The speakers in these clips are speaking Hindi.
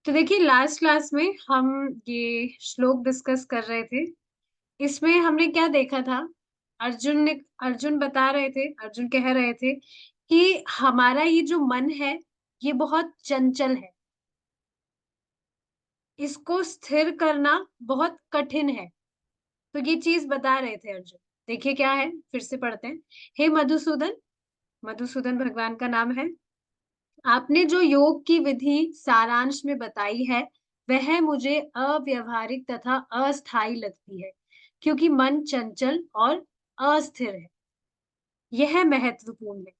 तो देखिए लास्ट क्लास में हम ये श्लोक डिस्कस कर रहे थे। इसमें हमने क्या देखा था? अर्जुन बता रहे थे, अर्जुन कह रहे थे कि हमारा ये जो मन है, ये बहुत चंचल है। इसको स्थिर करना बहुत कठिन है। तो ये चीज बता रहे थे अर्जुन। देखिए क्या है, फिर से पढ़ते हैं। हे मधुसूदन, मधुसूदन भगवान का नाम है। आपने जो योग की विधि सारांश में बताई है, वह मुझे अव्यवहारिक तथा अस्थायी लगती है, क्योंकि मन चंचल और अस्थिर है। यह महत्वपूर्ण है।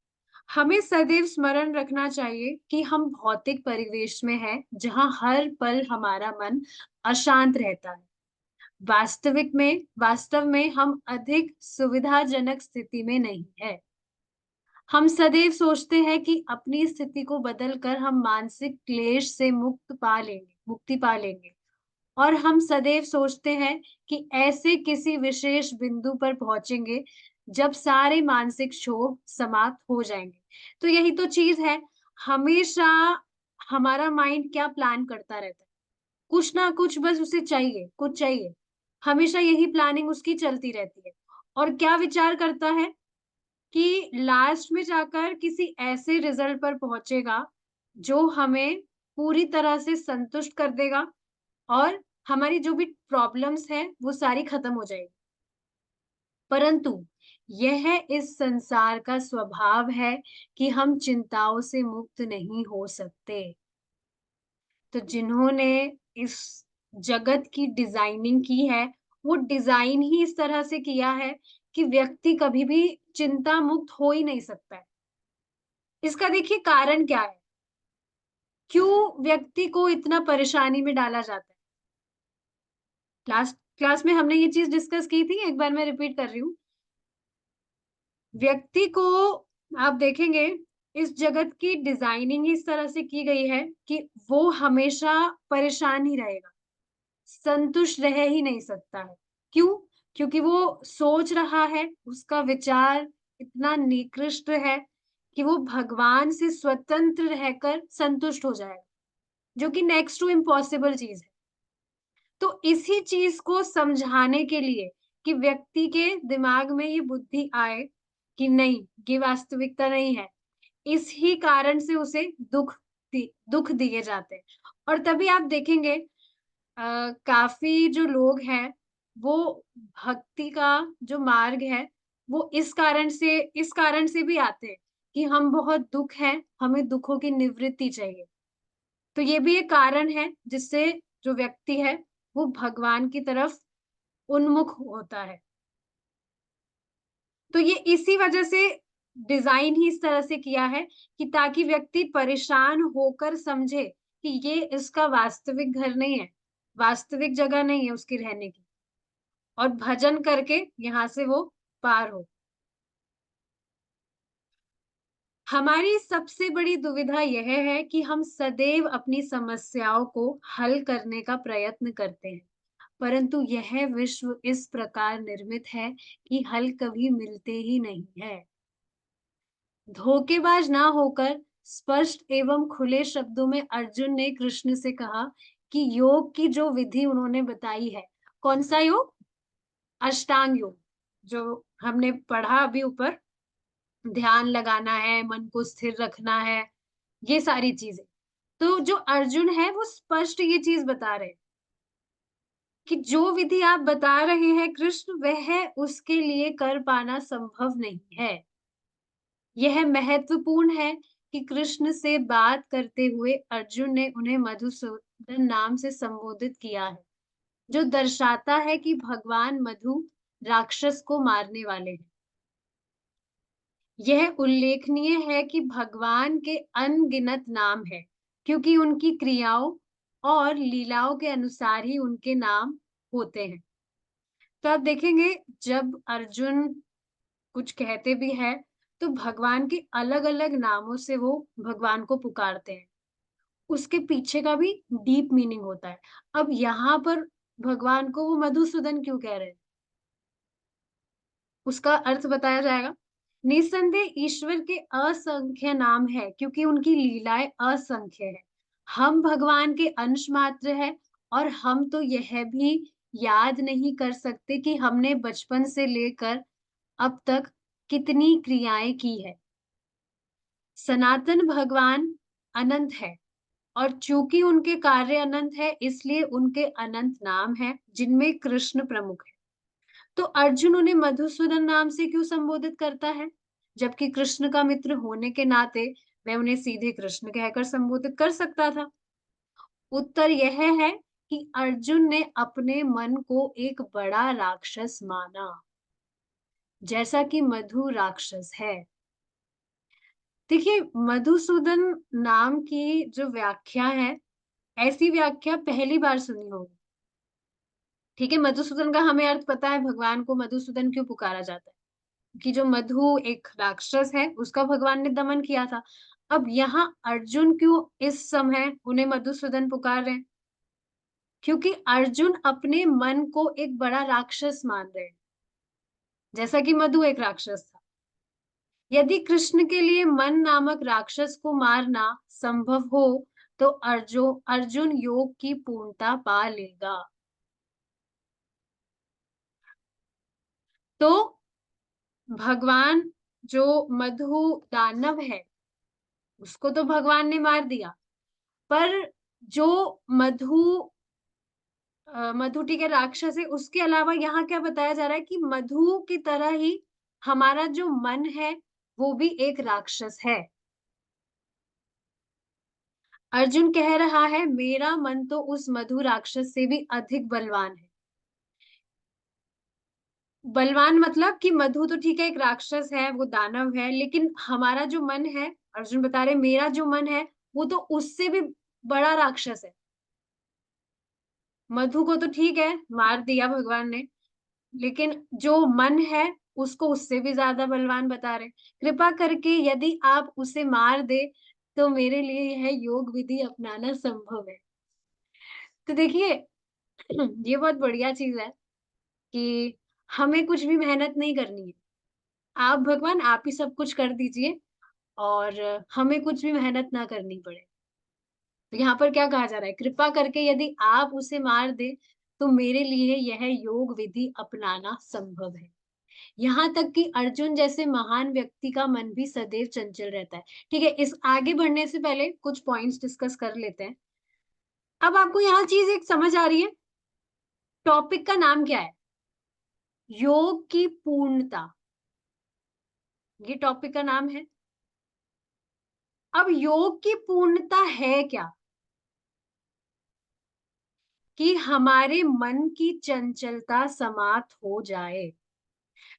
हमें सदैव स्मरण रखना चाहिए कि हम भौतिक परिवेश में हैं, जहां हर पल हमारा मन अशांत रहता है। वास्तव में हम अधिक सुविधाजनक स्थिति में नहीं है। हम सदैव सोचते हैं कि अपनी स्थिति को बदलकर हम मानसिक क्लेश से मुक्ति पा लेंगे। और हम सदैव सोचते हैं कि ऐसे किसी विशेष बिंदु पर पहुंचेंगे जब सारे मानसिक क्षोभ समाप्त हो जाएंगे। तो यही तो चीज है। हमेशा हमारा माइंड क्या प्लान करता रहता है? कुछ ना कुछ, बस उसे चाहिए, कुछ चाहिए। हमेशा यही प्लानिंग उसकी चलती रहती है। और क्या विचार करता है कि लास्ट में जाकर किसी ऐसे रिजल्ट पर पहुंचेगा जो हमें पूरी तरह से संतुष्ट कर देगा, और हमारी जो भी प्रॉब्लम्स है वो सारी खत्म हो जाएगी। परंतु यह इस संसार का स्वभाव है कि हम चिंताओं से मुक्त नहीं हो सकते। तो जिन्होंने इस जगत की डिजाइनिंग की है, वो डिजाइन ही इस तरह से किया है कि व्यक्ति कभी भी चिंता मुक्त हो ही नहीं सकता है। इसका देखिए कारण क्या है? क्यों व्यक्ति को इतना परेशानी में डाला जाता है? लास्ट क्लास में हमने ये चीज डिस्कस की थी, एक बार मैं रिपीट कर रही हूँ। व्यक्ति को, आप देखेंगे, इस जगत की डिजाइनिंग इस तरह से की गई है कि वो हमेशा परेशान ही रहेगा, संतुष्ट रह ही नहीं सकता है। क्यों? क्योंकि वो सोच रहा है, उसका विचार इतना निकृष्ट है कि वो भगवान से स्वतंत्र रहकर संतुष्ट हो जाएगा, जो कि नेक्स्ट टू इम्पॉसिबल चीज है। तो इसी चीज को समझाने के लिए कि व्यक्ति के दिमाग में ये बुद्धि आए कि नहीं, ये वास्तविकता नहीं है, इस ही कारण से उसे दुख दिए जाते हैं। और तभी आप देखेंगे काफी जो लोग हैं, वो भक्ति का जो मार्ग है, वो इस कारण से भी आते हैं कि हम बहुत दुख है, हमें दुखों की निवृत्ति चाहिए। तो ये भी एक कारण है जिससे जो व्यक्ति है वो भगवान की तरफ उन्मुख होता है। तो ये इसी वजह से डिजाइन ही इस तरह से किया है कि ताकि व्यक्ति परेशान होकर समझे कि ये इसका वास्तविक घर नहीं है, वास्तविक जगह नहीं है उसकी रहने की, और भजन करके यहाँ से वो पार हो। हमारी सबसे बड़ी दुविधा यह है कि हम सदैव अपनी समस्याओं को हल करने का प्रयत्न करते हैं, परंतु यह विश्व इस प्रकार निर्मित है कि हल कभी मिलते ही नहीं है। धोखेबाज ना होकर स्पष्ट एवं खुले शब्दों में अर्जुन ने कृष्ण से कहा कि योग की जो विधि उन्होंने बताई है, कौन सा योग? अष्टांग योग, जो हमने पढ़ा अभी ऊपर, ध्यान लगाना है, मन को स्थिर रखना है, ये सारी चीजें। तो जो अर्जुन है वो स्पष्ट ये चीज बता रहे हैं कि जो विधि आप बता रहे हैं कृष्ण, वह उसके लिए कर पाना संभव नहीं है। यह महत्वपूर्ण है कि कृष्ण से बात करते हुए अर्जुन ने उन्हें मधुसूदन नाम से संबोधित किया है, जो दर्शाता है कि भगवान मधु राक्षस को मारने वाले हैं। यह उल्लेखनीय है कि भगवान के अनगिनत नाम है, क्योंकि उनकी क्रियाओं और लीलाओं के अनुसार ही उनके नाम होते हैं। तो आप देखेंगे, जब अर्जुन कुछ कहते भी है तो भगवान के अलग अलग नामों से वो भगवान को पुकारते हैं। उसके पीछे का भी डीप मीनिंग होता है। अब यहाँ पर भगवान को वो मधुसूदन क्यों कह रहे हैं, उसका अर्थ बताया जाएगा। निस्संदेह ईश्वर के असंख्य नाम है, क्योंकि उनकी लीलाएं असंख्य है। हम भगवान के अंश मात्र है, और हम तो यह भी याद नहीं कर सकते कि हमने बचपन से लेकर अब तक कितनी क्रियाएं की है। सनातन भगवान अनंत है, और चूंकि उनके कार्य अनंत है, इसलिए उनके अनंत नाम है, जिनमें कृष्ण प्रमुख है। तो अर्जुन उन्हें मधुसूदन नाम से क्यों संबोधित करता है, जबकि कृष्ण का मित्र होने के नाते वह उन्हें सीधे कृष्ण कहकर संबोधित कर सकता था। उत्तर यह है कि अर्जुन ने अपने मन को एक बड़ा राक्षस माना, जैसा कि मधु राक्षस है। देखिए, मधुसूदन नाम की जो व्याख्या है, ऐसी व्याख्या पहली बार सुनी होगी। ठीक है, मधुसूदन का हमें अर्थ पता है, भगवान को मधुसूदन क्यों पुकारा जाता है, कि जो मधु एक राक्षस है, उसका भगवान ने दमन किया था। अब यहाँ अर्जुन क्यों इस समय उन्हें मधुसूदन पुकार रहे हैं? क्योंकि अर्जुन अपने मन को एक बड़ा राक्षस मान रहे हैं, जैसा कि मधु एक राक्षस था। यदि कृष्ण के लिए मन नामक राक्षस को मारना संभव हो, तो अर्जुन योग की पूर्णता पा लेगा। तो भगवान, जो मधु दानव है, उसको तो भगवान ने मार दिया, पर जो मधु मधु ठीक है राक्षस है, उसके अलावा यहाँ क्या बताया जा रहा है कि मधु की तरह ही हमारा जो मन है, वो भी एक राक्षस है। अर्जुन कह रहा है, मेरा मन तो उस मधु राक्षस से भी अधिक बलवान है। बलवान मतलब कि मधु तो ठीक है एक राक्षस है, वो दानव है, लेकिन हमारा जो मन है, अर्जुन बता रहे मेरा जो मन है, वो तो उससे भी बड़ा राक्षस है। मधु को तो ठीक है मार दिया भगवान ने, लेकिन जो मन है, उसको उससे भी ज्यादा बलवान बता रहे। कृपा करके यदि आप उसे मार दे, तो मेरे लिए यह योग विधि अपनाना संभव है। तो देखिए, ये बहुत बढ़िया चीज है कि हमें कुछ भी मेहनत नहीं करनी है। आप भगवान आप ही सब कुछ कर दीजिए, और हमें कुछ भी मेहनत ना करनी पड़े। तो यहाँ पर क्या कहा जा रहा है, कृपा करके यदि आप उसे मार दे, तो मेरे लिए यह योग विधि अपनाना संभव है। यहाँ तक कि अर्जुन जैसे महान व्यक्ति का मन भी सदैव चंचल रहता है। ठीक है, इस आगे बढ़ने से पहले कुछ पॉइंट्स डिस्कस कर लेते हैं। अब आपको यहाँ चीज एक समझ आ रही है, टॉपिक का नाम क्या है? योग की पूर्णता, ये टॉपिक का नाम है। अब योग की पूर्णता है क्या? कि हमारे मन की चंचलता समाप्त हो जाए।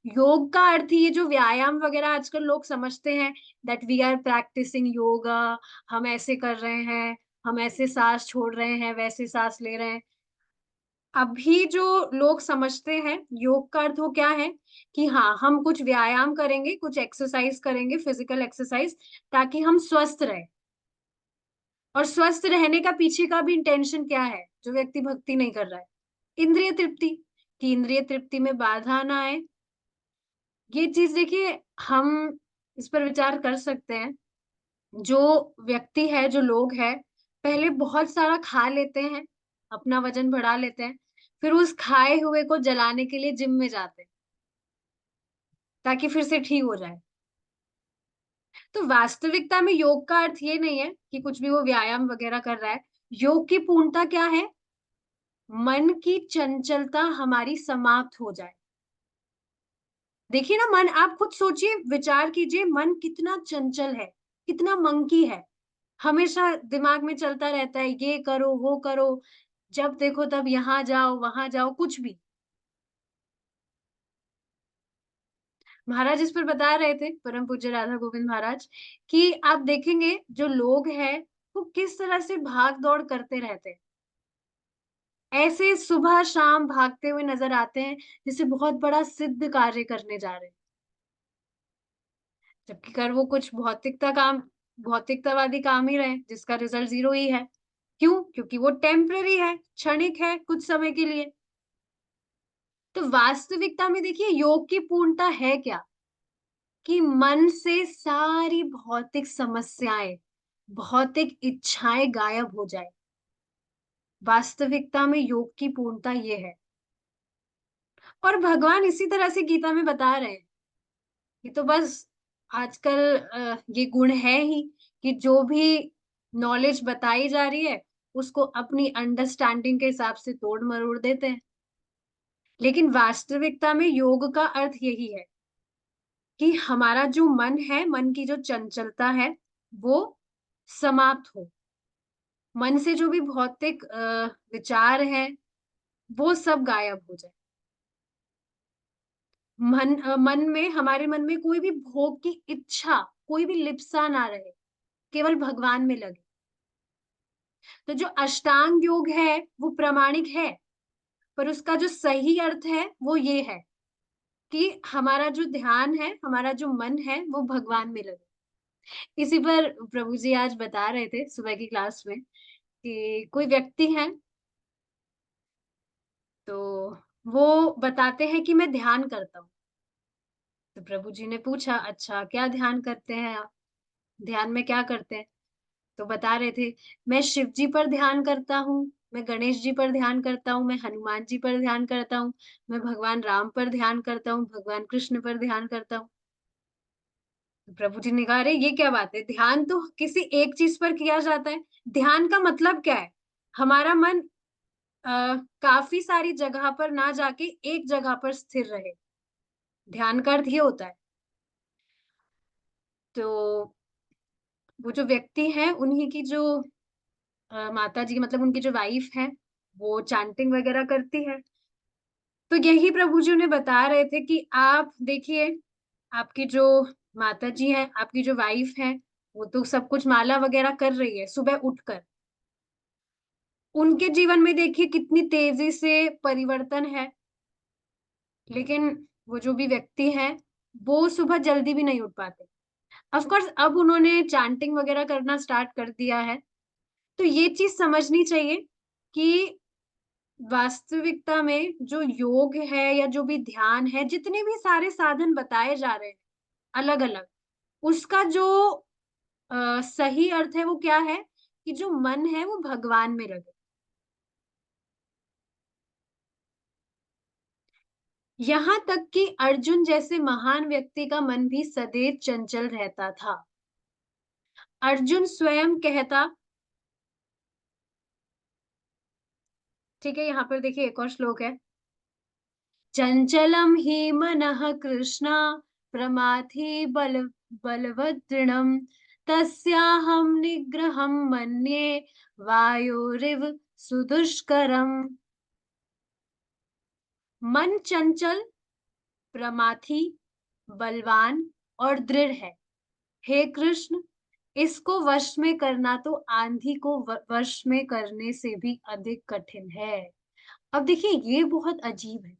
योग का अर्थ ये जो व्यायाम वगैरह आजकल लोग समझते हैं, that we are practicing yoga, हम ऐसे कर रहे हैं, हम ऐसे सांस छोड़ रहे हैं, वैसे सांस ले रहे हैं। अभी जो लोग समझते हैं योग का अर्थ वो क्या है, कि हाँ हम कुछ व्यायाम करेंगे, कुछ एक्सरसाइज करेंगे, फिजिकल एक्सरसाइज, ताकि हम स्वस्थ रहे। और स्वस्थ रहने का पीछे का भी इंटेंशन क्या है, जो व्यक्ति भक्ति नहीं कर रहा है? इंद्रिय तृप्ति, कि इंद्रिय तृप्ति में बाधा ना आए। ये चीज देखिए, हम इस पर विचार कर सकते हैं। जो व्यक्ति है, जो लोग है, पहले बहुत सारा खा लेते हैं, अपना वजन बढ़ा लेते हैं, फिर उस खाए हुए को जलाने के लिए जिम में जाते हैं, ताकि फिर से ठीक हो जाए। तो वास्तविकता में योग का अर्थ ये नहीं है कि कुछ भी वो व्यायाम वगैरह कर रहा है। योग की पूर्णता क्या है? मन की चंचलता हमारी समाप्त हो जाए। देखिए ना, मन, आप खुद सोचिए, विचार कीजिए, मन कितना चंचल है, कितना मंकी है, हमेशा दिमाग में चलता रहता है, ये करो वो करो, जब देखो तब यहाँ जाओ वहां जाओ, कुछ भी। महाराज इस पर बता रहे थे, परम पूज्य राधा गोविंद महाराज, कि आप देखेंगे जो लोग हैं, वो किस तरह से भाग दौड़ करते रहते हैं, ऐसे सुबह शाम भागते हुए नजर आते हैं, जैसे बहुत बड़ा सिद्ध कार्य करने जा रहे हैं, जबकि कर वो कुछ भौतिकतावादी काम ही रहे, जिसका रिजल्ट जीरो ही है। क्यों? क्योंकि वो टेम्पररी है, क्षणिक है, कुछ समय के लिए। तो वास्तविकता में देखिए, योग की पूर्णता है क्या? कि मन से सारी भौतिक समस्याएं, भौतिक इच्छाएं गायब हो जाए। वास्तविकता में योग की पूर्णता ये है। और भगवान इसी तरह से गीता में बता रहे हैं। ये तो बस आजकल ये गुण है ही कि जो भी नॉलेज बताई जा रही है उसको अपनी अंडरस्टैंडिंग के हिसाब से तोड़ मरोड़ देते हैं। लेकिन वास्तविकता में योग का अर्थ यही है कि हमारा जो मन है, मन की जो चंचलता है, वो समाप्त हो। मन से जो भी भौतिक विचार है, वो सब गायब हो जाए। मन में, हमारे मन में कोई भी भोग की इच्छा, कोई भी लिप्सा ना रहे, केवल भगवान में लगे। तो जो अष्टांग योग है वो प्रामाणिक है, पर उसका जो सही अर्थ है वो ये है कि हमारा जो ध्यान है, हमारा जो मन है, वो भगवान में लगे। इसी पर प्रभु जी आज बता रहे थे सुबह की क्लास में कि कोई व्यक्ति है, तो वो बताते हैं कि मैं ध्यान करता हूँ। तो प्रभु जी ने पूछा, अच्छा क्या ध्यान करते हैं आप, ध्यान में क्या करते हैं? तो बता रहे थे, मैं शिव जी पर ध्यान करता हूँ, मैं गणेश जी पर ध्यान करता हूँ, मैं हनुमान जी पर ध्यान करता हूँ, मैं भगवान राम पर ध्यान करता हूँ, भगवान कृष्ण पर ध्यान करता हूँ। तो प्रभु जी ने कहा, अरे ये क्या बात है, ध्यान तो किसी एक चीज पर किया जाता है। ध्यान का मतलब क्या है? हमारा मन काफी सारी जगह पर ना जाके एक जगह पर स्थिर रहे। ध्यान का अर्थ ये होता है। तो वो जो व्यक्ति है, उन्हीं की जो माता जी, मतलब उनकी जो वाइफ है, वो चैंटिंग वगैरह करती है। तो यही प्रभु जी उन्हें बता रहे थे कि आप देखिए, आपकी जो माता जी हैं, आपकी जो वाइफ है, वो तो सब कुछ माला वगैरह कर रही है सुबह उठकर। उनके जीवन में देखिए कितनी तेजी से परिवर्तन है। लेकिन वो जो भी व्यक्ति है, वो सुबह जल्दी भी नहीं उठ पाते। ऑफ कोर्स अब उन्होंने चैंटिंग वगैरह करना स्टार्ट कर दिया है। तो ये चीज समझनी चाहिए कि वास्तविकता में जो योग है या जो भी ध्यान है, जितने भी सारे साधन बताए जा रहे हैं अलग अलग, उसका जो सही अर्थ है वो क्या है कि जो मन है वो भगवान में लगे। यहाँ तक कि अर्जुन जैसे महान व्यक्ति का मन भी सदैव चंचल रहता था। अर्जुन स्वयं कहता, ठीक है, यहाँ पर देखिए एक और श्लोक है, चंचलम ही मनः कृष्ण प्रमाथि बलवदृढ़म् तस्याहं निग्रहं मन्ये वायोरिव सुदुष्करम्। मन चंचल, प्रमाथी, बलवान और दृढ़ है। हे कृष्ण, इसको वश में करना तो आंधी को वश में करने से भी अधिक कठिन है। अब देखिए ये बहुत अजीब है,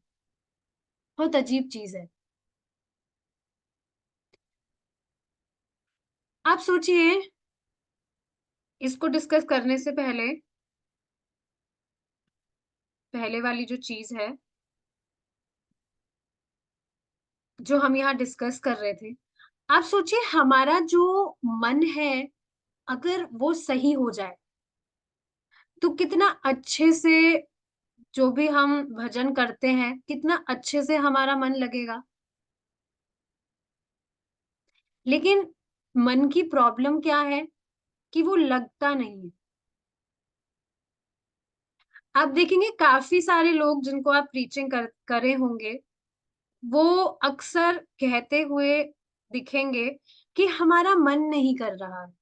बहुत अजीब चीज है। आप सोचिए, इसको डिस्कस करने से पहले, पहले वाली जो चीज है जो हम यहाँ डिस्कस कर रहे थे, आप सोचिए हमारा जो मन है, अगर वो सही हो जाए तो कितना अच्छे से जो भी हम भजन करते हैं, कितना अच्छे से हमारा मन लगेगा। लेकिन मन की प्रॉब्लम क्या है कि वो लगता नहीं है। आप देखेंगे काफी सारे लोग जिनको आप प्रीचिंग करे होंगे, वो अक्सर कहते हुए दिखेंगे कि हमारा मन नहीं कर रहा है।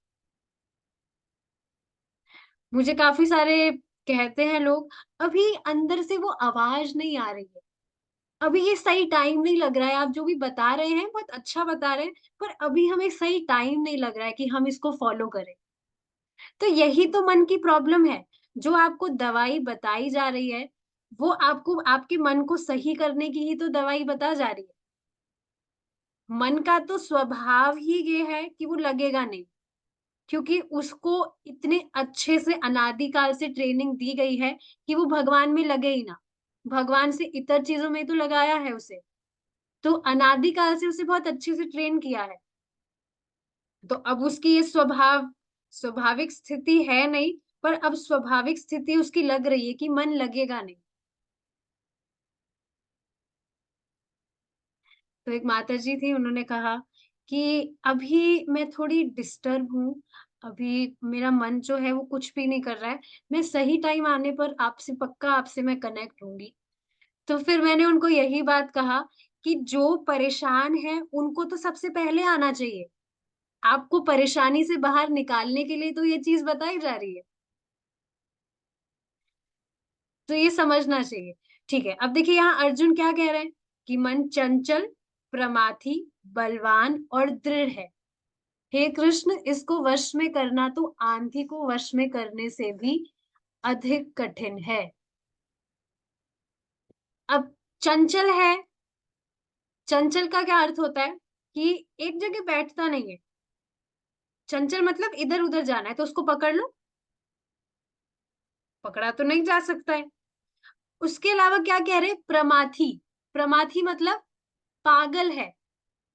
मुझे काफी सारे कहते हैं लोग, अभी अंदर से वो आवाज नहीं आ रही है, अभी ये सही टाइम नहीं लग रहा है, आप जो भी बता रहे हैं बहुत अच्छा बता रहे हैं, पर अभी हमें सही टाइम नहीं लग रहा है कि हम इसको फॉलो करें। तो यही तो मन की प्रॉब्लम है। जो आपको दवाई बताई जा रही है, वो आपको आपके मन को सही करने की ही तो दवाई बता जा रही है। मन का तो स्वभाव ही ये है कि वो लगेगा नहीं, क्योंकि उसको इतने अच्छे से अनादिकाल से ट्रेनिंग दी गई है कि वो भगवान में लगे ही ना। भगवान से इतर चीजों में तो लगाया है उसे, तो अनादिकाल से उसे बहुत अच्छे से ट्रेन किया है। तो अब उसकी ये स्वभाव स्वाभाविक स्थिति है नहीं, पर अब स्वाभाविक स्थिति उसकी लग रही है कि मन लगेगा नहीं। तो एक माताजी थी, उन्होंने कहा कि अभी मैं थोड़ी डिस्टर्ब हूँ, अभी मेरा मन जो है वो कुछ भी नहीं कर रहा है, मैं सही टाइम आने पर आपसे पक्का आपसे मैं कनेक्ट होंगी। तो फिर मैंने उनको यही बात कहा कि जो परेशान हैं, उनको तो सबसे पहले आना चाहिए। आपको परेशानी से बाहर निकालने के लिए तो ये चीज़ बताई जा रही है, तो ये समझना चाहिए। ठीक है, अब देखिए यहाँ अर्जुन क्या कह रहे हैं कि मन चंचल, प्रमाथी, बलवान और दृढ़ है। हे कृष्ण, इसको वश में करना तो आंधी को वश में करने से भी अधिक कठिन है। अब चंचल है, चंचल का क्या अर्थ होता है कि एक जगह बैठता नहीं है। चंचल मतलब इधर उधर जाना है तो उसको पकड़ लो, पकड़ा तो नहीं जा सकता है। उसके अलावा क्या कह रहे हैं, प्रमाथी। प्रमाथी मतलब पागल है,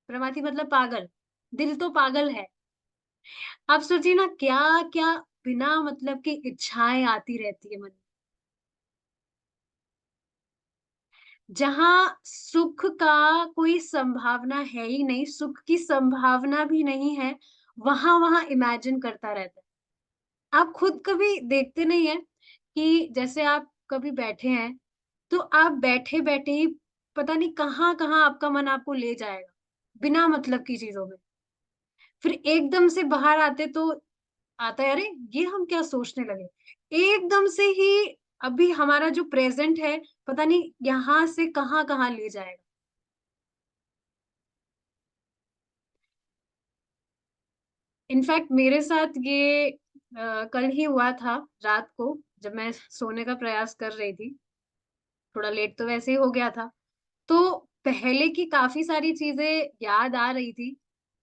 प्रमाथी मतलब पागल, दिल तो पागल है। आप सोचिए ना, क्या क्या बिना मतलब की इच्छाएं आती रहती है मन में। जहां सुख का कोई संभावना है ही नहीं, सुख की संभावना भी नहीं है, वहां वहां इमेजिन करता रहता है। आप खुद कभी देखते नहीं है कि जैसे आप कभी बैठे हैं, तो आप बैठे बैठे ही पता नहीं कहाँ कहाँ आपका मन आपको ले जाएगा, बिना मतलब की चीजों में। फिर एकदम से बाहर आते तो आता है, अरे ये हम क्या सोचने लगे, एकदम से ही अभी हमारा जो प्रेजेंट है, पता नहीं यहाँ से कहाँ कहाँ ले जाएगा। इनफैक्ट मेरे साथ ये कल ही हुआ था, रात को जब मैं सोने का प्रयास कर रही थी, थोड़ा लेट तो वैसे ही हो गया था। तो पहले की काफी सारी चीजें याद आ रही थी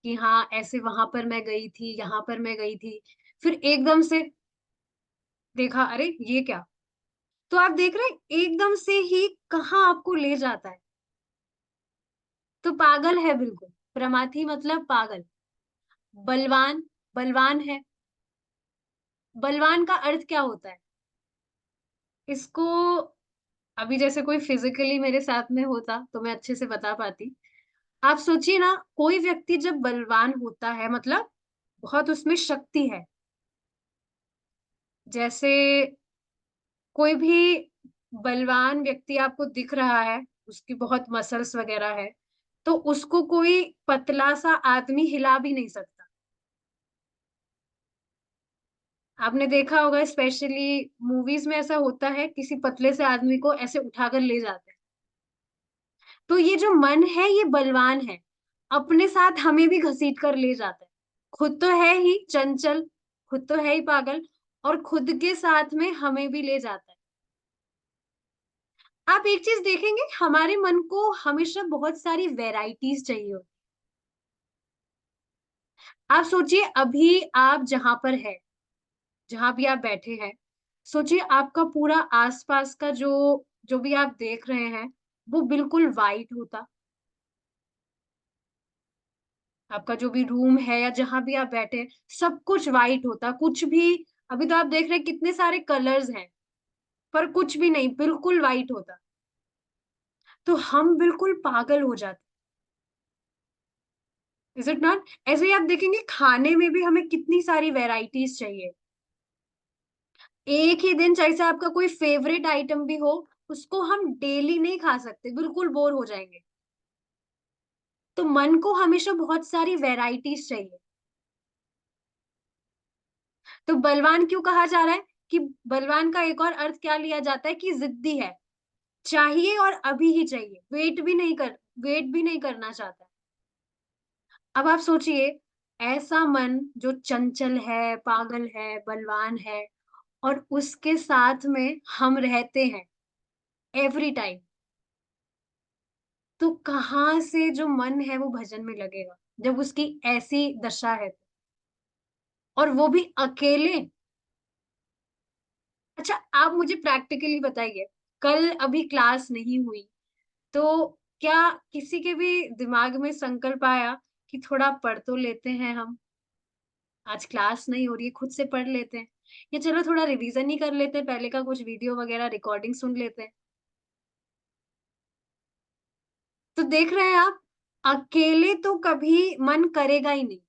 कि हाँ ऐसे वहां पर मैं गई थी, यहाँ पर मैं गई थी। फिर एकदम से देखा, अरे ये क्या। तो आप देख रहे हैं एकदम से ही कहाँ आपको ले जाता है। तो पागल है बिल्कुल, प्रमाथी मतलब पागल। बलवान, बलवान है। बलवान का अर्थ क्या होता है इसको, अभी जैसे कोई फिजिकली मेरे साथ में होता तो मैं अच्छे से बता पाती। आप सोचिए ना, कोई व्यक्ति जब बलवान होता है मतलब बहुत उसमें शक्ति है। जैसे कोई भी बलवान व्यक्ति आपको दिख रहा है, उसकी बहुत मसल्स वगैरह है, तो उसको कोई पतला सा आदमी हिला भी नहीं सकता। आपने देखा होगा स्पेशली मूवीज में ऐसा होता है, किसी पतले से आदमी को ऐसे उठाकर ले जाते हैं। तो ये जो मन है ये बलवान है, अपने साथ हमें भी घसीट कर ले जाता है। खुद तो है ही चंचल, खुद तो है ही पागल, और खुद के साथ में हमें भी ले जाता है। आप एक चीज देखेंगे, हमारे मन को हमेशा बहुत सारी वैरायटीज चाहिए होती। आप सोचिए अभी आप जहां पर है, जहां भी आप बैठे हैं, सोचिए आपका पूरा आसपास का जो जो भी आप देख रहे हैं वो बिल्कुल वाइट होता। आपका जो भी रूम है या जहां भी आप बैठे हैं, सब कुछ वाइट होता, कुछ भी। अभी तो आप देख रहे हैं कितने सारे कलर्स हैं, पर कुछ भी नहीं, बिल्कुल वाइट होता। तो हम बिल्कुल पागल हो जाते। Is it not? ऐसे ही आप देखेंगे खाने में भी हमें कितनी सारी वेराइटीज चाहिए। एक ही दिन चाहे से आपका कोई फेवरेट आइटम भी हो, उसको हम डेली नहीं खा सकते, बिल्कुल बोर हो जाएंगे। तो मन को हमेशा बहुत सारी वेराइटीज चाहिए। तो बलवान क्यों कहा जा रहा है कि बलवान का एक और अर्थ क्या लिया जाता है कि जिद्दी है, चाहिए और अभी ही चाहिए, वेट भी नहीं करना चाहता। अब आप सोचिए, ऐसा मन जो चंचल है, पागल है, बलवान है, और उसके साथ में हम रहते हैं एवरी टाइम, तो कहाँ से जो मन है वो भजन में लगेगा जब उसकी ऐसी दशा है। और वो भी अकेले। अच्छा, आप मुझे प्रैक्टिकली बताइए, कल अभी क्लास नहीं हुई तो क्या किसी के भी दिमाग में संकल्प आया कि थोड़ा पढ़ तो लेते हैं हम? आज क्लास नहीं हो रही है, खुद से पढ़ लेते हैं, या चलो थोड़ा रिवीजन ही कर लेते हैं, पहले का कुछ वीडियो वगैरह रिकॉर्डिंग सुन लेते हैं। तो देख रहे हैं आप, अकेले तो कभी मन करेगा ही नहीं।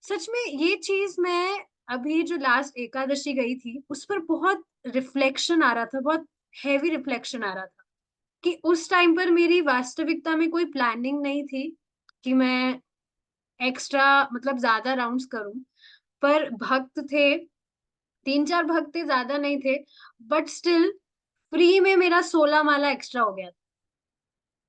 सच में ये चीज मैं अभी जो लास्ट एकादशी गई थी उस पर बहुत रिफ्लेक्शन आ रहा था, बहुत हैवी रिफ्लेक्शन आ रहा था कि उस टाइम पर मेरी वास्तविकता में कोई प्लानिंग नहीं थी कि मैं एक्स्ट्रा मतलब ज्यादा राउंड्स करूं। पर भक्त थे, 3-4 भक्त थे, ज्यादा नहीं थे, बट स्टिल फ्री में मेरा 16 माला एक्स्ट्रा हो गया।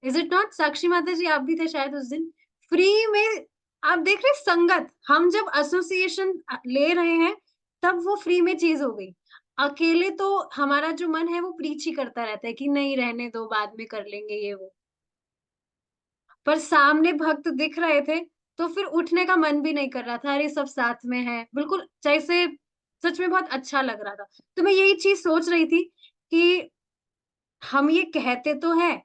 इज इट नॉट साक्षी माता जी, आप भी थे शायद उस दिन फ्री में। आप देख रहे संगत, हम जब एसोसिएशन ले रहे हैं तब वो फ्री में चीज हो गई। अकेले तो हमारा जो मन है वो प्रीच ही करता रहता है कि नहीं रहने दो, बाद में कर लेंगे ये वो। पर सामने भक्त दिख रहे थे तो फिर उठने का मन भी नहीं कर रहा था, अरे सब साथ में है बिल्कुल जैसे। सच में बहुत अच्छा लग रहा था। तो मैं यही चीज सोच रही थी कि हम ये कहते तो है,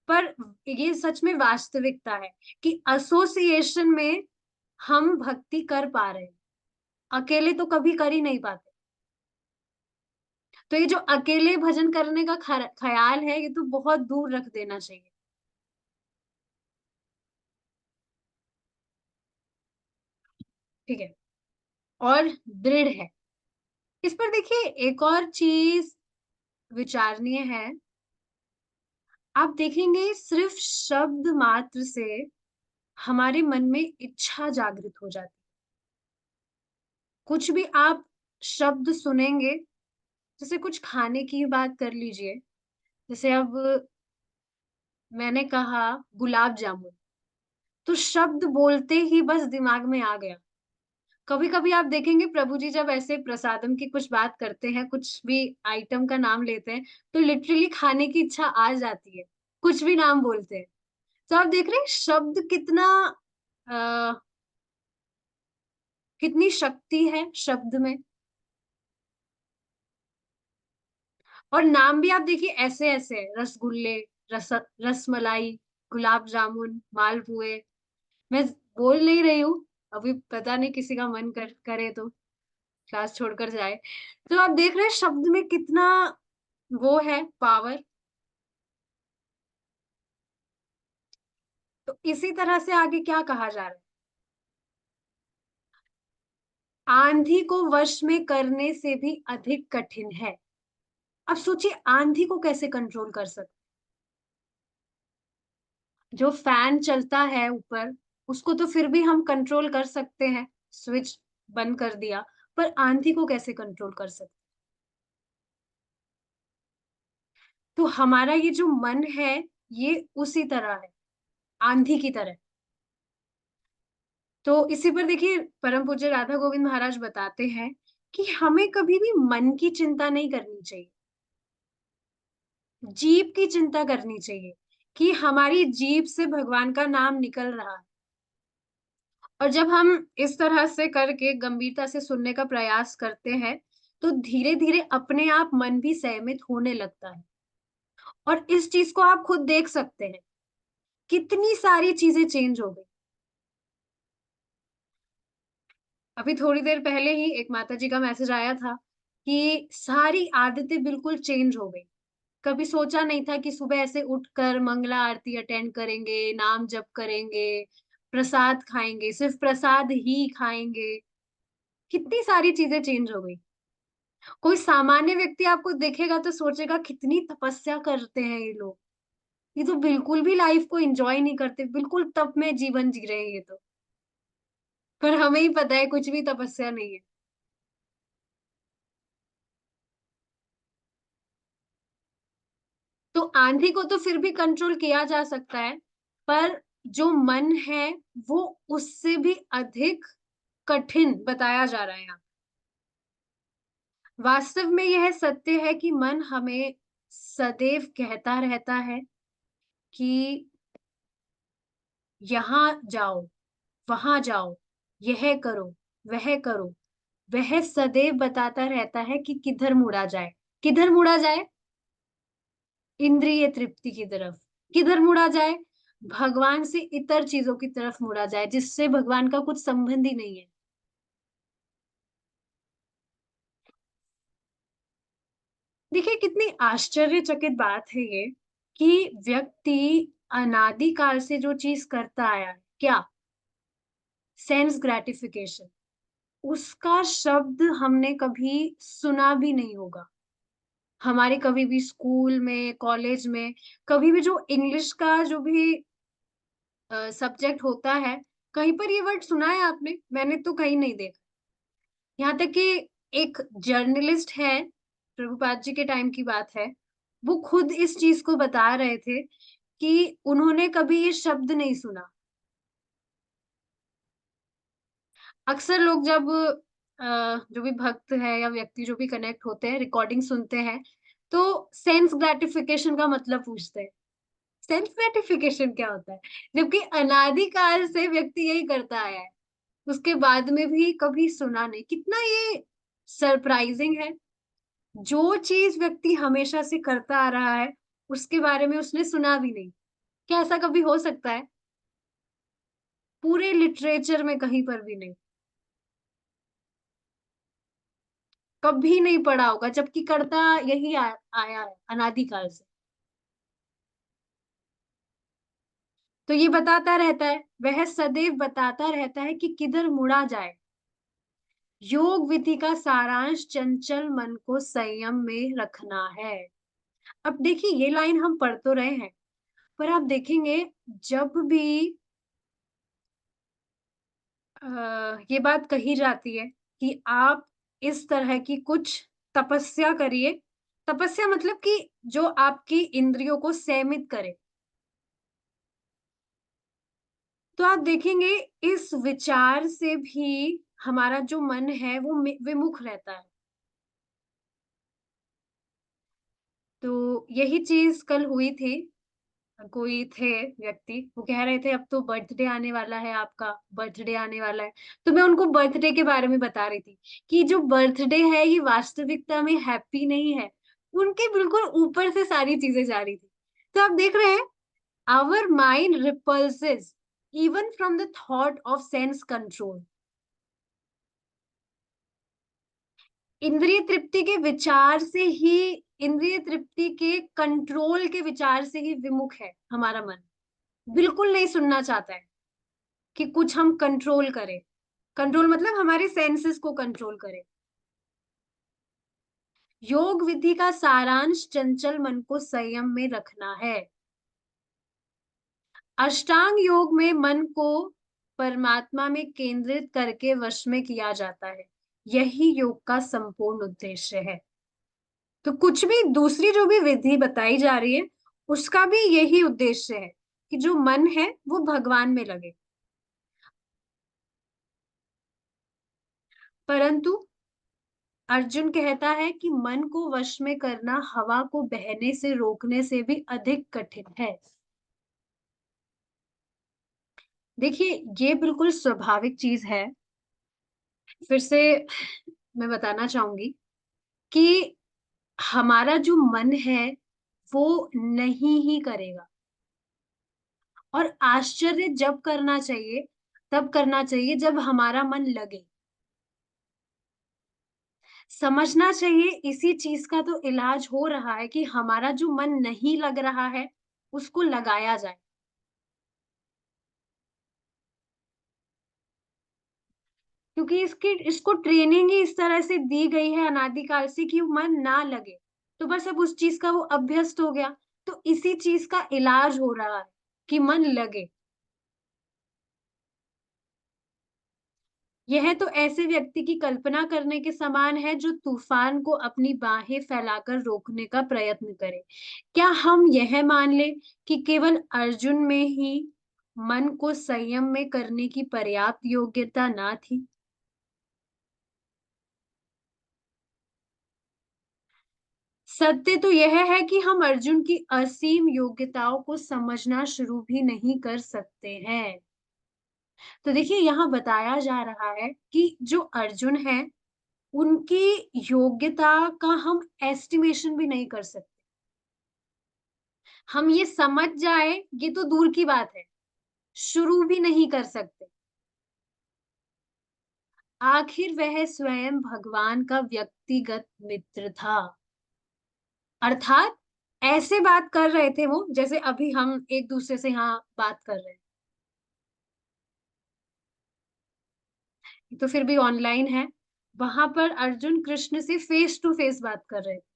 पर ये सच में वास्तविकता है कि एसोसिएशन में हम भक्ति कर पा रहे हैं, अकेले तो कभी कर ही नहीं पाते। तो ये जो अकेले भजन करने का ख्याल है ये तो बहुत दूर रख देना चाहिए। ठीक है, और दृढ़ है। इस पर देखिए एक और चीज विचारणीय है। आप देखेंगे सिर्फ शब्द मात्र से हमारे मन में इच्छा जागृत हो जाती है। कुछ भी आप शब्द सुनेंगे, जैसे कुछ खाने की बात कर लीजिए, जैसे अब मैंने कहा गुलाब जामुन, तो शब्द बोलते ही बस दिमाग में आ गया। कभी कभी आप देखेंगे प्रभु जी जब ऐसे प्रसादम की कुछ बात करते हैं, कुछ भी आइटम का नाम लेते हैं, तो लिटरली खाने की इच्छा आ जाती है, कुछ भी नाम बोलते हैं। तो आप देख रहे हैं शब्द कितना कितनी शक्ति है शब्द में। और नाम भी आप देखिए ऐसे ऐसे हैं, रसगुल्ले, रसमलाई, गुलाब जामुन, मालपुए। मैं बोल नहीं रही हूँ, अभी पता नहीं किसी का मन करे तो क्लास छोड़कर जाए। तो आप देख रहे हैं शब्द में कितना वो है पावर। तो इसी तरह से आगे क्या कहा जा रहा है, आंधी को वश में करने से भी अधिक कठिन है। अब सोचिए आंधी को कैसे कंट्रोल कर सकते। जो फैन चलता है ऊपर, उसको तो फिर भी हम कंट्रोल कर सकते हैं, स्विच बंद कर दिया। पर आंधी को कैसे कंट्रोल कर सकते। तो हमारा ये जो मन है ये उसी तरह है, आंधी की तरह। तो इसी पर देखिए परम पूज्य राधा गोविंद महाराज बताते हैं कि हमें कभी भी मन की चिंता नहीं करनी चाहिए, जीभ की चिंता करनी चाहिए कि हमारी जीभ से भगवान का नाम निकल रहा है। और जब हम इस तरह से करके गंभीरता से सुनने का प्रयास करते हैं, तो धीरे धीरे अपने आप मन भी संयमित होने लगता है। और इस चीज को आप खुद देख सकते हैं, कितनी सारी चीजें चेंज हो गई। अभी थोड़ी देर पहले ही एक माता जी का मैसेज आया था कि सारी आदतें बिल्कुल चेंज हो गई। कभी सोचा नहीं था कि सुबह ऐसे उठकर मंगला आरती अटेंड करेंगे, नाम जप करेंगे, प्रसाद खाएंगे, सिर्फ प्रसाद ही खाएंगे। कितनी सारी चीजें चेंज हो गई। कोई सामान्य व्यक्ति आपको देखेगा तो सोचेगा कितनी तपस्या करते हैं ये लोग, ये तो बिल्कुल भी लाइफ को एंजॉय नहीं करते, बिल्कुल तप में जीवन जी रहे हैं ये तो। पर हमें ही पता है कुछ भी तपस्या नहीं है। तो आंधी को तो फिर भी कंट्रोल किया जा सकता है, पर जो मन है वो उससे भी अधिक कठिन बताया जा रहा है यहाँ। वास्तव में यह सत्य है कि मन हमें सदैव कहता रहता है कि यहाँ जाओ, वहां जाओ, यह करो, वह करो। वह सदैव बताता रहता है कि किधर मुड़ा जाए। किधर मुड़ा जाए, इंद्रिय तृप्ति की तरफ। किधर मुड़ा जाए, भगवान से इतर चीजों की तरफ मुड़ा जाए जिससे भगवान का कुछ संबंध ही नहीं है। देखिए कितनी आश्चर्यचकित बात है ये कि व्यक्ति अनादिकाल से जो चीज करता आया है, क्या सेंस ग्रेटिफिकेशन, उसका शब्द हमने कभी सुना भी नहीं होगा। हमारे कभी भी स्कूल में, कॉलेज में, कभी भी जो इंग्लिश का जो भी सब्जेक्ट होता है, कहीं पर ये वर्ड सुना है आपने? मैंने तो कहीं नहीं देखा। यहाँ तक कि एक जर्नलिस्ट है, प्रभुपाद जी के टाइम की बात है, वो खुद इस चीज को बता रहे थे कि उन्होंने कभी ये शब्द नहीं सुना। अक्सर लोग जब जो भी भक्त है या व्यक्ति जो भी कनेक्ट होते हैं, रिकॉर्डिंग सुनते हैं, तो सेंस ग्रेटिफिकेशन का मतलब पूछते हैं। सेंस ग्रेटिफिकेशन क्या होता है? जबकि अनादिकाल से व्यक्ति यही करता आया है, उसके बाद में भी कभी सुना नहीं। कितना ये सरप्राइजिंग है। जो चीज व्यक्ति हमेशा से करता आ रहा है, उसके बारे में उसने सुना भी नहीं। क्या ऐसा कभी हो सकता है? पूरे लिटरेचर में कहीं पर भी नहीं। कभी नहीं पढ़ा होगा, जबकि करता यही आया है अनादिकाल से। तो ये बताता रहता है, वह सदैव बताता रहता है कि किधर मुड़ा जाए। योग विधि का सारांश चंचल मन को संयम में रखना है। अब देखिए ये लाइन हम पढ़ तो रहे हैं, पर आप देखेंगे जब भी ये बात कही जाती है कि आप इस तरह की कुछ तपस्या करिए। तपस्या मतलब कि जो आपकी इंद्रियों को संयमित करे। तो आप देखेंगे इस विचार से भी हमारा जो मन है वो विमुख रहता है। तो यही चीज कल हुई थी। कोई थे व्यक्ति, वो कह रहे थे अब तो बर्थडे आने वाला है, आपका बर्थडे आने वाला है। तो मैं उनको बर्थडे के बारे में बता रही थी कि जो बर्थडे है ये वास्तविकता में हैप्पी नहीं है। उनके बिल्कुल ऊपर से सारी चीजें जा रही थी। तो आप देख रहे हैं, our mind repulses even from the thought of sense control. इंद्रिय तृप्ति के विचार से ही, इंद्रिय तृप्ति के कंट्रोल के विचार से ही विमुख है हमारा मन। बिल्कुल नहीं सुनना चाहता है कि कुछ हम कंट्रोल करें। कंट्रोल मतलब हमारे सेंसेस को कंट्रोल करें। योग विधि का सारांश चंचल मन को संयम में रखना है। अष्टांग योग में मन को परमात्मा में केंद्रित करके वश में किया जाता है। यही योग का संपूर्ण उद्देश्य है। तो कुछ भी दूसरी जो भी विधि बताई जा रही है, उसका भी यही उद्देश्य है कि जो मन है वो भगवान में लगे। परंतु अर्जुन कहता है कि मन को वश में करना हवा को बहने से रोकने से भी अधिक कठिन है। देखिए ये बिल्कुल स्वाभाविक चीज है। फिर से मैं बताना चाहूंगी कि हमारा जो मन है वो नहीं ही करेगा। और आश्चर्य जब करना चाहिए, तब करना चाहिए जब हमारा मन लगे। समझना चाहिए इसी चीज का तो इलाज हो रहा है कि हमारा जो मन नहीं लग रहा है उसको लगाया जाए। क्योंकि इसकी इसको ट्रेनिंग ही इस तरह से दी गई है अनादिकाल से कि मन ना लगे। तो बस अब उस चीज का वो अभ्यस्त हो गया। तो इसी चीज का इलाज हो रहा है कि मन लगे। यह तो ऐसे व्यक्ति की कल्पना करने के समान है जो तूफान को अपनी बाहें फैलाकर रोकने का प्रयत्न करे। क्या हम यह मान ले कि केवल अर्जुन में ही मन को संयम में करने की पर्याप्त योग्यता ना थी? सत्य तो यह है कि हम अर्जुन की असीम योग्यताओं को समझना शुरू भी नहीं कर सकते हैं। तो देखिए यहाँ बताया जा रहा है कि जो अर्जुन है, उनकी योग्यता का हम एस्टिमेशन भी नहीं कर सकते। हम ये समझ जाए ये तो दूर की बात है, शुरू भी नहीं कर सकते। आखिर वह स्वयं भगवान का व्यक्तिगत मित्र था। अर्थात ऐसे बात कर रहे थे वो जैसे अभी हम एक दूसरे से यहाँ बात कर रहे हैं, तो फिर भी ऑनलाइन है। वहां पर अर्जुन कृष्ण से फेस टू फेस बात कर रहे थे।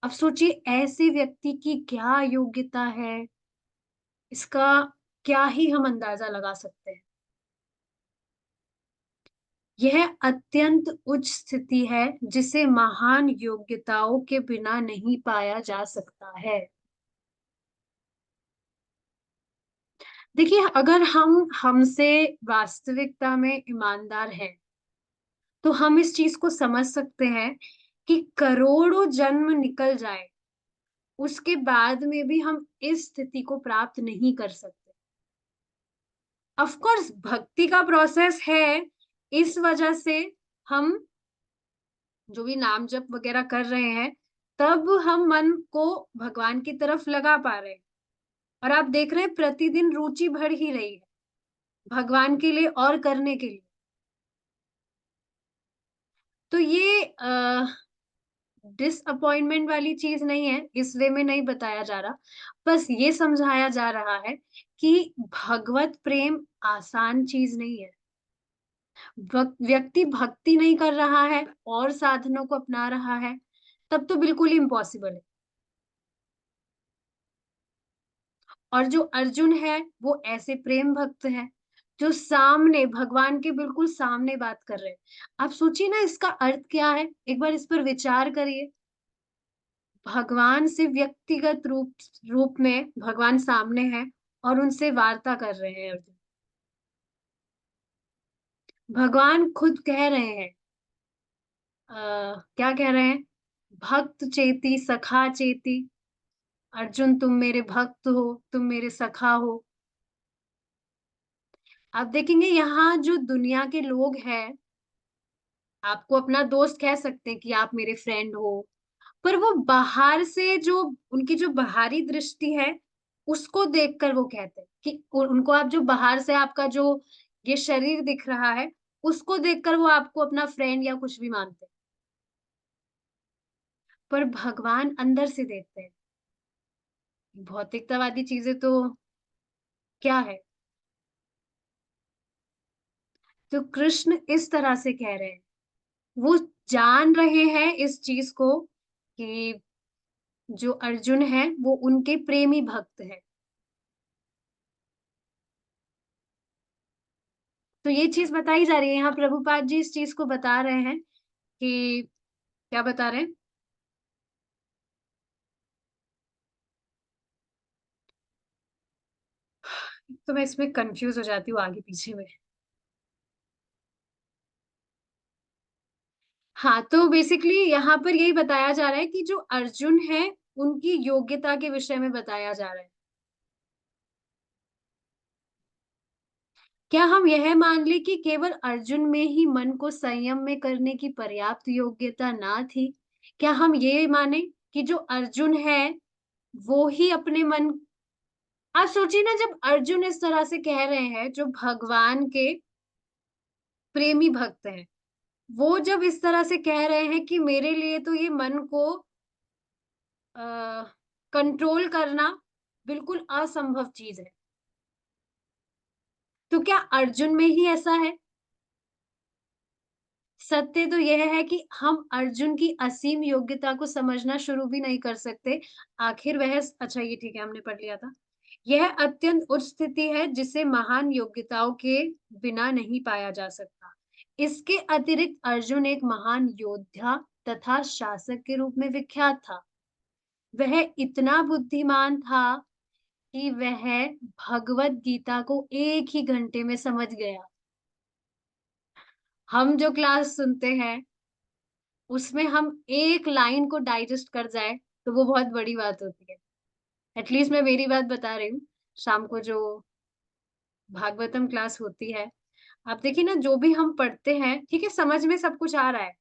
अब सोचिए ऐसे व्यक्ति की क्या योग्यता है, इसका क्या ही हम अंदाजा लगा सकते हैं। यह अत्यंत उच्च स्थिति है जिसे महान योग्यताओं के बिना नहीं पाया जा सकता है। देखिए, अगर हम हमसे वास्तविकता में ईमानदार हैं, तो हम इस चीज को समझ सकते हैं कि करोड़ों जन्म निकल जाए, उसके बाद में भी हम इस स्थिति को प्राप्त नहीं कर सकते। ऑफ कोर्स भक्ति का प्रोसेस है, इस वजह से हम जो भी नाम जप वगैरह कर रहे हैं, तब हम मन को भगवान की तरफ लगा पा रहे हैं। और आप देख रहे हैं प्रतिदिन रुचि बढ़ ही रही है भगवान के लिए और करने के लिए। तो ये डिसअपॉइंटमेंट वाली चीज नहीं है, इस वे में नहीं बताया जा रहा। बस ये समझाया जा रहा है कि भगवत प्रेम आसान चीज नहीं है। व्यक्ति भक्ति नहीं कर रहा है और साधनों को अपना रहा है, तब तो बिल्कुल ही इम्पॉसिबल है। और जो अर्जुन है वो ऐसे प्रेम भक्त है जो सामने भगवान के बिल्कुल सामने बात कर रहे हैं। आप सोचिए ना इसका अर्थ क्या है, एक बार इस पर विचार करिए। भगवान से व्यक्तिगत रूप में भगवान सामने है और उनसे वार्ता कर रहे हैं अर्जुन। भगवान खुद कह रहे हैं, क्या कह रहे हैं? भक्त चेती सखा चेती, अर्जुन तुम मेरे भक्त हो, तुम मेरे सखा हो। आप देखेंगे यहाँ जो दुनिया के लोग हैं, आपको अपना दोस्त कह सकते हैं कि आप मेरे फ्रेंड हो, पर वो बाहर से जो उनकी जो बाहरी दृष्टि है, उसको देखकर वो कहते हैं कि उनको आप जो बाहर से आपका जो ये शरीर दिख रहा है, उसको देखकर वो आपको अपना फ्रेंड या कुछ भी मानते हैं। पर भगवान अंदर से देखते हैं। भौतिकतावादी चीजें तो क्या है? तो कृष्ण इस तरह से कह रहे हैं, वो जान रहे हैं इस चीज को कि जो अर्जुन है वो उनके प्रेमी भक्त है। तो ये चीज बताई जा रही है यहाँ, प्रभुपाद जी इस चीज को बता रहे हैं कि क्या बता रहे हैं? तो मैं इसमें कंफ्यूज हो जाती हूँ आगे पीछे में। हाँ, तो बेसिकली यहाँ पर यही बताया जा रहा है कि जो अर्जुन है उनकी योग्यता के विषय में बताया जा रहा है। क्या हम यह मान ले कि केवल अर्जुन में ही मन को संयम में करने की पर्याप्त योग्यता ना थी? क्या हम ये माने कि जो अर्जुन है वो ही अपने मन। आप सोचिए ना, जब अर्जुन इस तरह से कह रहे हैं, जो भगवान के प्रेमी भक्त हैं, वो जब इस तरह से कह रहे हैं कि मेरे लिए तो ये मन को कंट्रोल करना बिल्कुल असंभव चीज है, तो क्या अर्जुन में ही ऐसा है? सत्य तो यह है कि हम अर्जुन की असीम योग्यता को समझना शुरू भी नहीं कर सकते। आखिर वह, अच्छा ये ठीक है हमने पढ़ लिया था। यह अत्यंत उच्च स्थिति है जिसे महान योग्यताओं के बिना नहीं पाया जा सकता। इसके अतिरिक्त अर्जुन एक महान योद्धा तथा शासक के रूप में विख्यात था। वह इतना बुद्धिमान था कि वह भगवत गीता को एक ही घंटे में समझ गया। हम जो क्लास सुनते हैं उसमें हम एक लाइन को डाइजेस्ट कर जाए तो वो बहुत बड़ी बात होती है। एटलीस्ट मैं मेरी बात बता रही हूँ। शाम को जो भागवतम क्लास होती है, आप देखिए ना, जो भी हम पढ़ते हैं ठीक है, समझ में सब कुछ आ रहा है,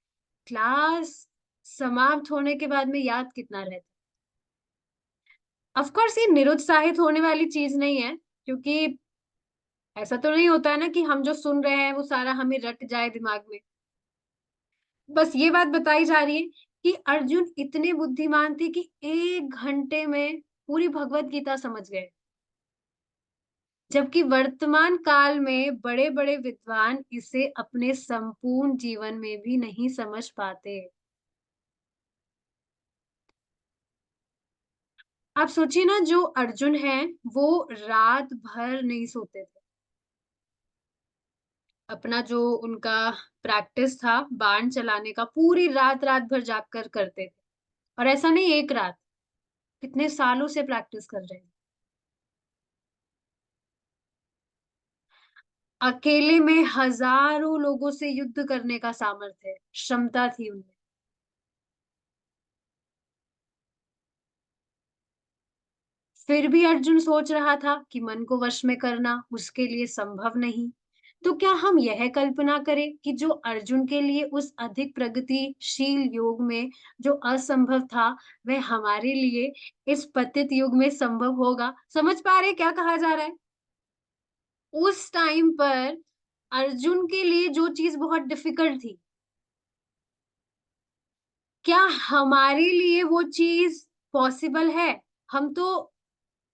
क्लास समाप्त होने के बाद में याद कितना रहता है। ऑफ कोर्स ये निरुत्साहित होने वाली चीज नहीं है, क्योंकि ऐसा तो नहीं होता है ना कि हम जो सुन रहे हैं वो सारा हमें रट जाए दिमाग में। बस ये बात बताई जा रही है कि अर्जुन इतने बुद्धिमान थे कि 1 घंटे में पूरी भगवत गीता समझ गए। जबकि वर्तमान काल में बड़े-बड़े विद्वान इसे अपने संपूर्ण जीवन में भी नहीं समझ पाते। आप सोचिए ना, जो अर्जुन हैं, वो रात भर नहीं सोते थे। अपना जो उनका प्रैक्टिस था बाण चलाने का, पूरी रात-रात भर जाग कर करते थे। और ऐसा नहीं 1 रात, कितने सालों से प्रैक्टिस कर रहे हैं। अकेले में हज़ारों लोगों से युद्ध करने का सामर्थ्य, क्षमता थी उनमें। फिर भी अर्जुन सोच रहा था कि मन को वश में करना उसके लिए संभव नहीं। तो क्या हम यह कल्पना करें कि जो अर्जुन के लिए उस अधिक प्रगतिशील युग में जो असंभव था, वह हमारे लिए इस पतित युग में संभव होगा? समझ पा रहे हैं क्या कहा जा रहा है? उस टाइम पर अर्जुन के लिए जो चीज़ बहुत डिफ़िकल्ट थी, क्या हमारे लिए वो चीज़ पॉसिबल है? हम तो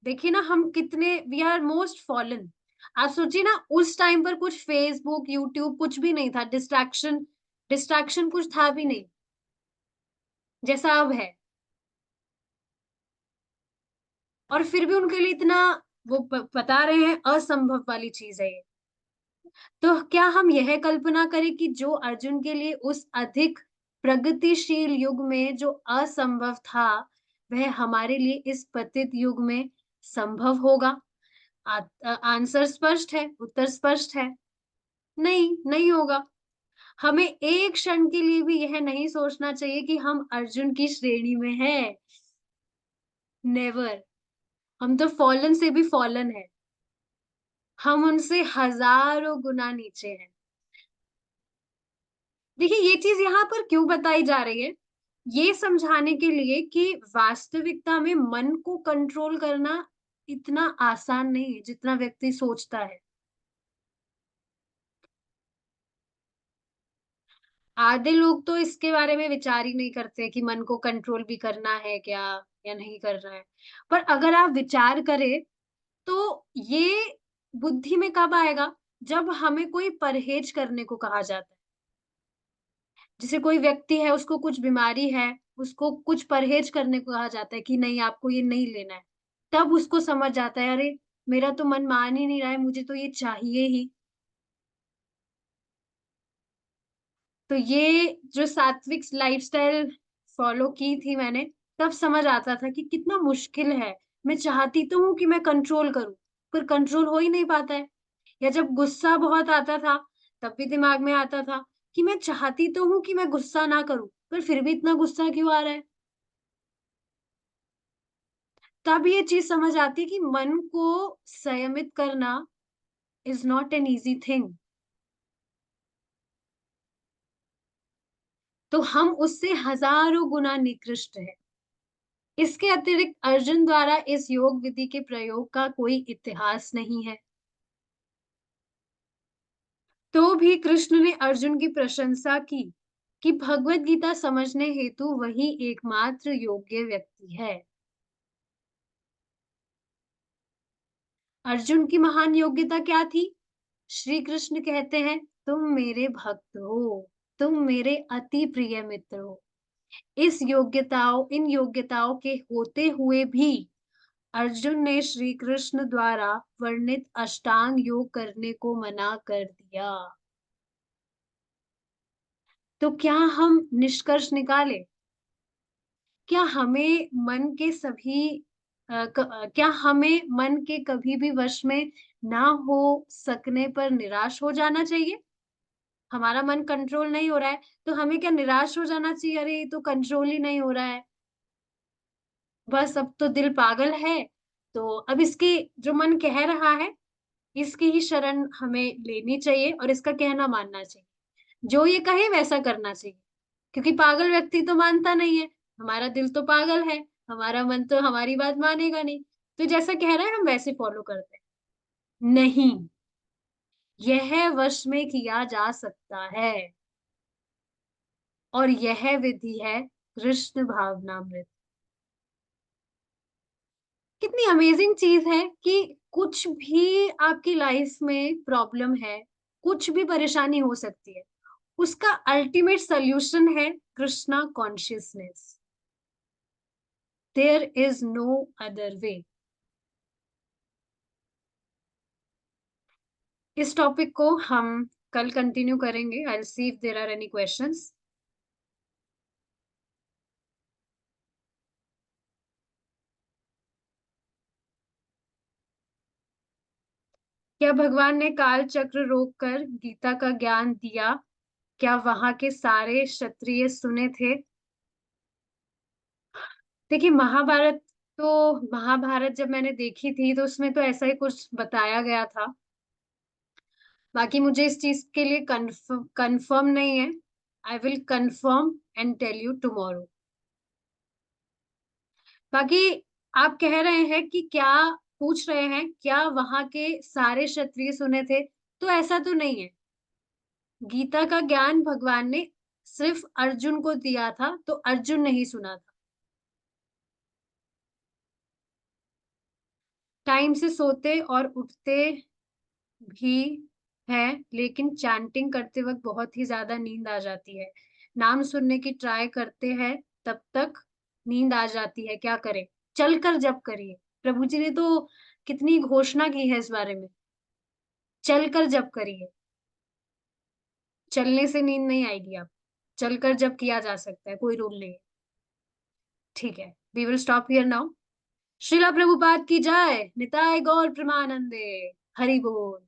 देखिए ना, हम कितने वी आर मोस्ट फॉलन। आप सोचिए ना, उस टाइम पर कुछ फ़ेसबुक, यूट्यूब कुछ भी नहीं था, डिस्ट्रैक्शन डिस्ट्रैक्शन कुछ था भी नहीं, जैसा अब है। और फिर भी उनके लिए इतना वो बता रहे हैं असंभव वाली चीज़ है ये। तो क्या हम यह कल्पना करें कि जो अर्जुन के लिए उस अधिक प्रगतिशील युग में जो असंभव था, वह हमारे लिए इस पतित युग में संभव होगा? आंसर स्पष्ट है, उत्तर स्पष्ट है। नहीं, नहीं होगा। हमें एक क्षण के लिए भी यह नहीं सोचना चाहिए कि हम अर्जुन की श्रेणी में हैं। नेवर। हम तो फ़ॉलन से भी फ़ॉलन हैं। हम उनसे हज़ारों गुना नीचे हैं। देखिए, ये चीज़ यहाँ पर क्यों बताई जा रही है? ये समझाने के लिए कि वास्तविकता में मन को कंट्रोल करना इतना आसान नहीं है, जितना व्यक्ति सोचता है। आधे लोग तो इसके बारे में विचार ही नहीं करते कि मन को कंट्रोल भी करना है क्या या नहीं करना है। पर अगर आप विचार करें, तो ये बुद्धि में कब आएगा? जब हमें कोई परहेज करने को कहा जाता है। जैसे कोई व्यक्ति है, उसको कुछ बीमारी है, उसको कुछ परहेज करने को कहा जाता है कि नहीं, आपको ये नहीं लेना है। तब उसको समझ आता है, अरे! मेरा तो मन मान ही नहीं रहा है, मुझे तो ये चाहिए ही। तो ये जो सात्विक लाइफ़स्टाइल फ़ॉलो की थी मैंने, तब समझ आता था कि कितना मुश्किल है। मैं चाहती तो हूँ कि मैं कंट्रोल करूँ, पर कंट्रोल हो ही नहीं पाता है। या जब गुस्सा बहुत आता था, तब भी दिमाग में आता था कि मैं चाहती तो हूँ कि मैं गुस्सा ना करूँ, पर फिर भी इतना गुस्सा क्यों आ रहा है? तब ये चीज़ समझ आती है कि मन को संयमित करना is not an easy thing. तो हम उससे हज़ारों गुना निकृष्ट हैं। इसके अतिरिक्त अर्जुन द्वारा इस योग विधि के प्रयोग का कोई इतिहास नहीं है। तो भी कृष्ण ने अर्जुन की प्रशंसा की कि भगवत गीता समझने हेतु वही एकमात्र योग्य व्यक्ति है। अर्जुन की महान योग्यता क्या थी? श्री कृष्ण कहते हैं, तुम मेरे भक्त हो, तुम मेरे अति प्रिय मित्र हो। इन योग्यताओं के होते हुए भी अर्जुन ने श्री कृष्ण द्वारा वर्णित अष्टांग योग करने को मना कर दिया। तो क्या हम निष्कर्ष निकालें? क्या हमें मन के सभी क्या हमें मन के कभी भी वश में ना हो सकने पर निराश हो जाना चाहिए? हमारा मन कंट्रोल नहीं हो रहा है, तो हमें क्या निराश हो जाना चाहिए? अरे! ये तो कंट्रोल ही नहीं हो रहा है। बस अब तो दिल पागल है, तो अब इसकी जो मन कह रहा है, इसकी ही शरण हमें लेनी चाहिए और इसका कहना मानना चाहिए। जो ये कहे वैसा करना चाहिए, क्योंकि पागल व्यक्ति तो मानता नहीं है, हमारा दिल तो पागल है, हमारा मन तो हमारी बात मानेगा नहीं। तो जैसा कह रहा है हम वैसे फॉलो करते हैं। नहीं, यह वश में किया जा सकता है और यह विधि है कृष्ण भावनामृत। कितनी अमेजिंग चीज है कि कुछ भी आपकी लाइफ में प्रॉब्लम है, कुछ भी परेशानी हो सकती है, उसका अल्टीमेट सॉल्यूशन है Krishna consciousness. There is no other way. इस टॉपिक को हम कल कंटिन्यू करेंगे। I will see if there are any questions. क्या भगवान ने काल चक्र रोक कर गीता का ज्ञान दिया? क्या वहां के सारे क्षत्रिय सुने थे? देखिए महाभारत, तो महाभारत जब मैंने देखी थी तो उसमें तो ऐसा ही कुछ बताया गया था। बाकी मुझे इस चीज के लिए कंफर्म नहीं है। I will confirm and tell you tomorrow. बाकी आप कह रहे हैं कि क्या, पूछ रहे हैं क्या वहां के सारे क्षत्रिय सुने थे, तो ऐसा तो नहीं है। गीता का ज्ञान भगवान ने सिर्फ अर्जुन को दिया था, तो अर्जुन नहीं सुना था। टाइम से सोते और उठते भी है, लेकिन चैंटिंग करते वक्त बहुत ही ज्यादा नींद आ जाती है। नाम सुनने की ट्राई करते हैं, तब तक नींद आ जाती है, क्या करें? चलकर जप करिए। प्रभु जी ने तो कितनी घोषणा की है इस बारे में। चलकर जप करिए। चलने से नींद नहीं आएगी आप, चलकर जप किया जा सकता है, कोई रूल नहीं है। ठीक है, we will stop here now. Srila Prabhupada की जय। निताय गौर प्रेमानंदे। हरि बोल।